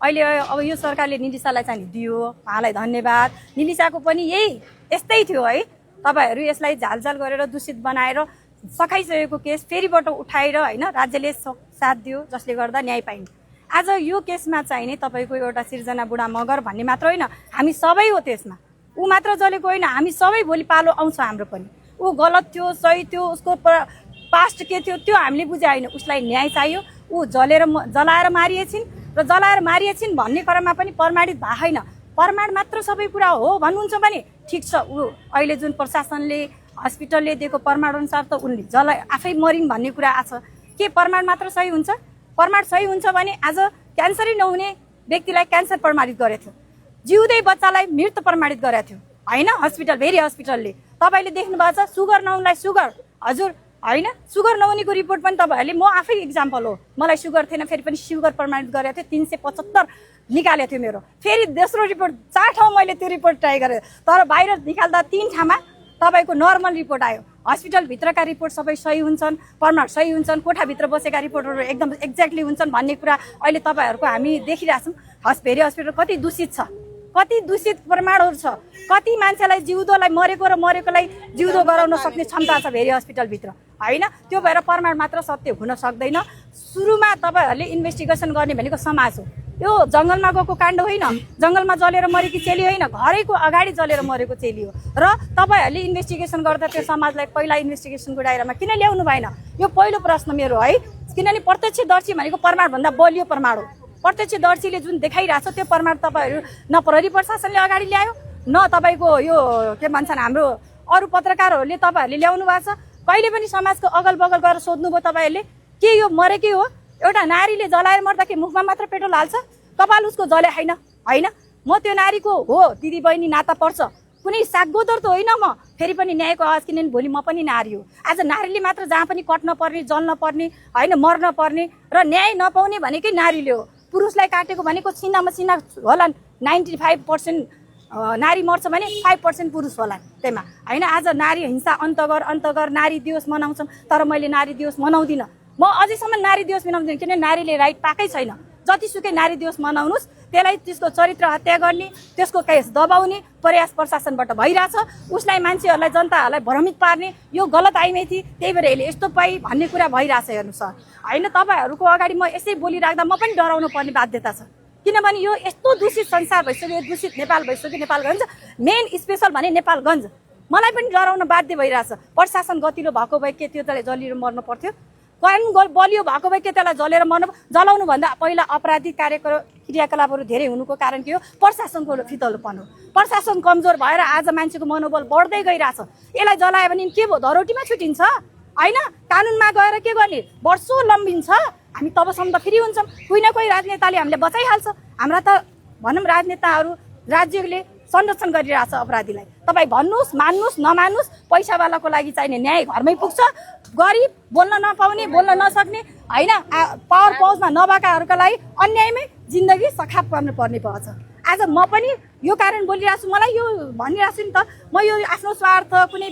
अहिले अब यो सरकारले निलिसालाई चाहिँ दियो, उहाँलाई धन्यवाद। निलिसाको पनि यही यस्तै थियो है, तपाईहरू यसलाई झालझाल गरेर दूषित बनाएर सकाइसकेको केस फेरिबाट उठाएर होइन राज्यले साथ दियो, जसले गर्दा न्याय पाइन्। आज यो केसमा चाहिँ नि तपाईँको एउटा सिर्जना बुढा मगर भन्ने मात्र होइन, हामी सबै हो त्यसमा। ऊ मात्र जलेको होइन, हामी सबै भोलि पालो आउँछ हाम्रो पनि। ऊ गलत थियो, सही थियो, उसको पास्ट के थियो त्यो हामीले बुझाएन। उसलाई न्याय चाहियो। ऊ जलाएर मारिएछिन् र जलाएर मारिएछिन् भन्ने क्रममा पनि प्रमाणित भएको छैन। प्रमाण मात्र सबै कुरा हो भन्नुहुन्छ भने ठिक छ। ऊ अहिले जुन प्रशासनले हस्पिटलले दिएको प्रमाण अनुसार त उनले आफै मरिन् भन्ने कुरा आछ। के प्रमाण मात्र सही हुन्छ? प्रमाण सही हुन्छ भने आज क्यान्सरै नहुने व्यक्तिलाई क्यान्सर प्रमाणित गरेको थियो, जिउँदै बच्चालाई मृत प्रमाणित गरेको थियो होइन हस्पिटल, भेरी हस्पिटलले। तपाईँले देख्नु भएको छ सुगर नहुनेलाई सुगर, हजुर होइन सुगर नहुनेको रिपोर्ट पनि तपाईँहरूले, म आफै इक्जाम्पल हो, मलाई सुगर थिएन फेरि पनि सुगर प्रमाणित गरेको थियो, 375 निकालेको थियो मेरो। फेरि दोस्रो रिपोर्ट 4 ठाउँ मैले त्यो रिपोर्ट ट्राई गरेँ, तर बाहिर निकाल्दा 3 ठाउँमा तपाईँको नर्मल रिपोर्ट आयो। हस्पिटलभित्रका रिपोर्ट सबै सही हुन्छन्, प्रमाण सही हुन्छन्, कोठाभित्र बसेका रिपोर्टहरू एकदम एक्ज्याक्टली हुन्छन् भन्ने कुरा अहिले तपाईँहरूको हामी देखिरहेछौँ। भेरी हस्पिटल कति दूषित छ, कति दूषित प्रमाणहरू छ, कति मान्छेलाई जिउँदोलाई मरेको र मरेकोलाई जिउँदो गराउन सक्ने क्षमता छ भेरी हस्पिटलभित्र होइन। त्यो भएर प्रमाण मात्र सत्य हुन सक्दैन। सुरुमा तपाईँहरूले इन्भेस्टिगेसन गर्ने भनेको समाज हो। यो जङ्गलमा गएको काण्ड होइन, जङ्गलमा जलेर मरेकी चेली होइन, घरैको अगाडि जलेर मरेको चेली हो। र तपाईँहरूले इन्भेस्टिगेसन गर्दा त्यो समाजलाई पहिला इन्भेस्टिगेसनको दायरामा किन ल्याउनु भएन? यो पहिलो प्रश्न मेरो है। किनभने प्रत्यक्षदर्शी भनेको प्रमाणभन्दा बलियो प्रमाण हो। प्रत्यक्षदर्शीले जुन देखाइरहेछ त्यो प्रमाण तपाईँहरू न प्रहरी प्रशासनले अगाडि ल्यायो, न तपाईँको यो के भन्छन् हाम्रो अरू पत्रकारहरूले तपाईँहरूले ल्याउनु भएको छ। कहिले पनि समाजको अगल बगल गएर सोध्नुभयो तपाईँहरूले के यो मरेकै हो? एउटा नारीले जलाएर मर्दाखेरि मुखमा मात्र पेट्रोल हाल्छ, कपाल उसको जले होइन होइन। म त्यो नारीको हो दिदी बहिनी नाता पर्छ, कुनै सागोदर त होइन म, फेरि पनि न्यायको आवाज, किनभने भोलि म पनि नारी हो। आज नारीले मात्र जहाँ पनि कट्न पर्ने, जल्न पर्ने होइन, मर्न पर्ने र न्याय नपाउने भनेकै नारीले हो। पुरुषलाई काटेको भनेको सिनामा सिना होला, 95% नारी मर्छ भने 5% पुरुष होला त्यहीमा होइन। आज नारी हिंसा अन्त गर नारी दिवस मनाउँछौँ, तर मैले नारी दिवस मनाउँदिनँ। म अझैसम्म नारी दिवस मनाउँदिनँ, किनभने नारीले राइट पाएकै छैन। जतिसुकै नारी दिवस मनाउनुहोस्, त्यसलाई त्यसको चरित्र हत्या गर्ने, त्यसको केस दबाउने प्रयास प्रशासनबाट भइरहेछ। उसलाई मान्छेहरूलाई, जनताहरूलाई भ्रमित पार्ने यो गलत आइमै थिए, त्यही भएर यसले यस्तो पाइ भन्ने कुरा भइरहेछ। हेर्नु सर होइन, तपाईँहरूको अगाडि म यसै बोलिराख्दा म पनि डराउनु पर्ने बाध्यता छ, किनभने यो यस्तो दूषित संसार भइसक्यो, दूषित नेपाल भइसक्यो। नेपालगञ्ज मेन स्पेसल भने नेपालगञ्ज, मलाई पनि डराउन बाध्य भइरहेछ। प्रशासन गतिलो भएको भए के त्यो त्यसलाई जलिएर मर्नु पर्थ्यो? कानुन बलियो भएको भए के त्यसलाई जलेर मर्नु? जलाउनु भन्दा पहिला अपराधिक क्रियाकलापहरू धेरै हुनुको कारण के हो? प्रशासनको फितलोपन हो। प्रशासन कमजोर भएर आज मान्छेको मनोबल बढ्दै गइरहेछ। यसलाई जलायो भने के भयो? धरोटीमा छुटिन्छ होइन। कानुनमा गएर के गर्ने? वर्षौँ लम्बिन्छ। हामी तबसम्म त फेरि हुन्छौँ, कोही न कोही राजनेताले हामीले बचाइहाल्छ। हाम्रा त भनौँ राजनेताहरू, राज्यले संरक्षण गरिरहेछ अपराधीलाई। तपाईँ भन्नुहोस्, मान्नुहोस्, नमान्नुहोस्, पैसावालाको लागि चाहिने न्याय घरमै पुग्छ। गरिब, बोल्न नपाउने, बोल्न नसक्ने होइन, पावर पहुँचमा नभएकाहरूका लागि अन्यायमै जिन्दगी सखाप गर्नुपर्ने पर्छ। आज म पनि यो कारण बोलिरहेको छु, मलाई यो भनिरहेको छु नि त, म यो आफ्नो स्वार्थ कुनै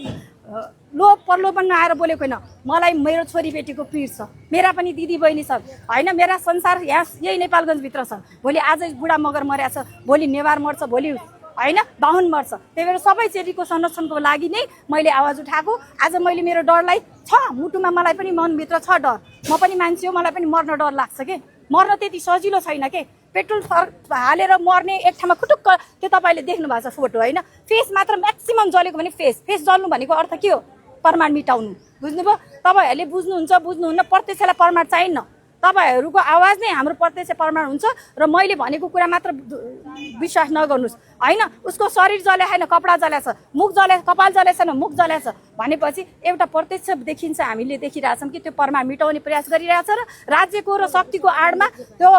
लोभ प्रलोभनमा आएर बोलेको होइन। मलाई मेरो छोरीबेटीको पीड छ, मेरा पनि दिदी बहिनी छ होइन। मेरा संसार यहाँ यही नेपालगञ्जभित्र छ। भोलि आज बुढा मगर मर्या छ, भोलि नेवार मर्छ, भोलि होइन बाहुन मर्छ। त्यही भएर सबै चेलीको संरक्षणको लागि नै मैले आवाज उठाएको। आज मैले मेरो डरलाई छ, मुटुमा मलाई पनि मनभित्र छ डर। म पनि मान्छे हो, मलाई पनि मर्न डर लाग्छ के। मर्न त्यति सजिलो छैन के। पेट्रोल हालेर मर्ने एक ठाउँमा खुटुक्क, त्यो तपाईँले देख्नु भएको छ फोटो होइन। फेस मात्र म्याक्सिमम जलेको भने फेस जल्नु भनेको अर्थ के हो? प्रमाण मिटाउनु। बुझ्नुभयो? तपाईँहरूले बुझ्नुहुन्छ बुझ्नुहुन्न, प्रत्यक्षलाई प्रमाण चाहिन्न। तपाईँहरूको आवाज नै हाम्रो प्रत्यक्ष प्रमाण हुन्छ। र मैले भनेको कुरा मात्र विश्वास नगर्नुहोस् होइन। उसको शरीर जले छैन, कपडा जलेछ, मुख जले, कपाल जले छैन, मुख जलेछ भनेपछि एउटा प्रत्यक्ष देखिन्छ। हामीले देखिरहेछौँ कि त्यो प्रमाण मिटाउने प्रयास गरिरहेछ र राज्यको र शक्तिको आडमा त्यो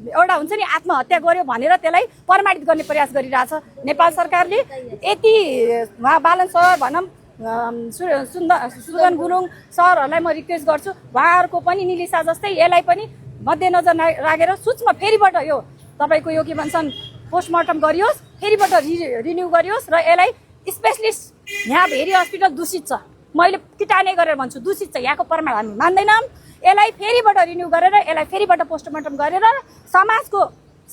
एउटा हुन्छ नि आत्महत्या गर्यो भनेर त्यसलाई प्रमाणित गर्ने प्रयास गरिरहेछ नेपाल सरकारले। यति बालन सर भनौँ सुदन गुरुङ सरहरूलाई म रिक्वेस्ट गर्छु, उहाँहरूको पनि निलिसा जस्तै यसलाई पनि मध्यनजर राखेर सूक्ष्म फेरिबाट यो तपाईँको यो के भन्छन् पोस्टमार्टम गरियोस्, फेरिबाट रिन्यू गरियोस् र यसलाई स्पेसलिस्ट, यहाँ भेरी हस्पिटल दूषित छ, मैले किटाने गरेर भन्छु दूषित छ, यहाँको प्रमाण हामी मान्दैनौँ। यसलाई फेरिबाट रिन्यू गरेर यसलाई फेरिबाट पोस्टमार्टम गरेर समाजको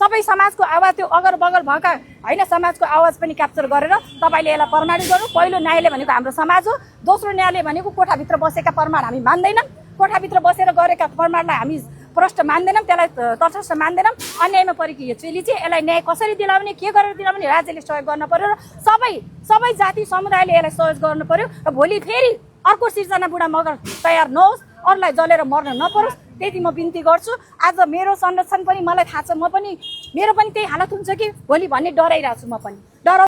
सबै समाजको आवाज त्यो अगल बगल भएका होइन समाजको आवाज पनि क्याप्चर गरेर तपाईँले यसलाई प्रमाणित गर्नु। पहिलो न्यायालय भनेको हाम्रो समाज हो, दोस्रो न्यायालय भनेको कोठाभित्र बसेका प्रमाण हामी मान्दैनौँ, कोठाभित्र बसेर गरेका प्रमाणलाई हामी प्रष्ट मान्दैनौँ, त्यसलाई तटस्थ मान्दैनौँ। अन्यायमा परेको यो चेली चाहिँ यसलाई न्याय कसरी दिलाउने, के गरेर दिलाउने राज्यले सहयोग गर्न पर्यो र सबै जाति समुदायले यसलाई सहयोग गर्नु पर्यो र भोलि फेरि अर्को सिर्जना बुढा मगर तयार नहोस्, अरूलाई जलेर मर्न नपरोस्, त्यति म बिन्ती गर्छु। आज मेरो संरक्षण पनि मलाई थाहा छ, मेरो पनि त्यही हालत हुन्छ कि भोलि भन्ने डराइरहेको छु म पनि।